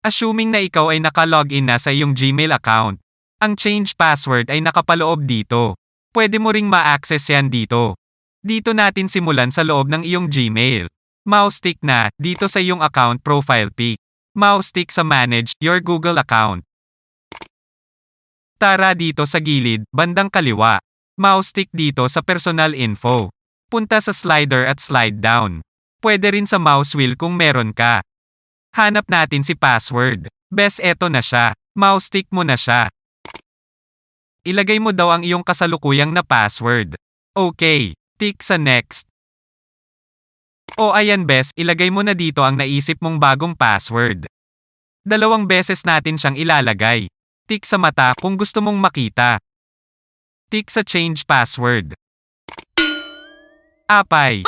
Assuming na ikaw ay naka-login na sa iyong Gmail account. Ang change password ay nakapaloob dito. Pwede mo ring ma-access yan dito. Dito natin simulan sa loob ng iyong Gmail. Mouse stick na, dito sa iyong account profile pic. Mouse stick sa Manage Your Google Account. Tara dito sa gilid, bandang kaliwa. Mouse stick dito sa Personal Info. Punta sa slider at slide down. Pwede rin sa mouse wheel kung meron ka. Hanap natin si password. Bes, eto na siya. Mouse stick mo na siya. Ilagay mo daw ang iyong kasalukuyang na password. Okay. Tick sa next. O ayan bes, ilagay mo na dito ang naisip mong bagong password. 2 beses natin siyang ilalagay. Tick sa mata kung gusto mong makita. Tick sa change password. Apay.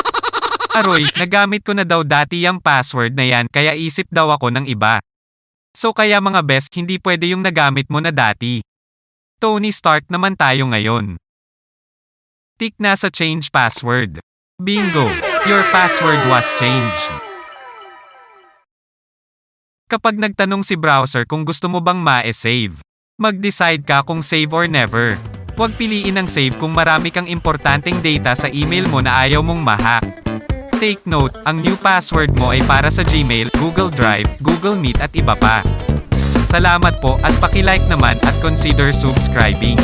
Aroy, nagamit ko na daw dati yung password na yan kaya isip daw ako ng iba. So kaya mga best, hindi pwede yung nagamit mo na dati. Tony Stark naman tayo ngayon. Tick na sa change password. Bingo! Your password was changed. Kapag nagtanong si browser kung gusto mo bang ma-save, mag-decide ka kung save or never. Huwag piliin ang save kung marami kang importanteng data sa email mo na ayaw mong ma-hack. Take note, ang new password mo ay para sa Gmail, Google Drive, Google Meet at iba pa. Salamat po at paki-like naman at consider subscribing.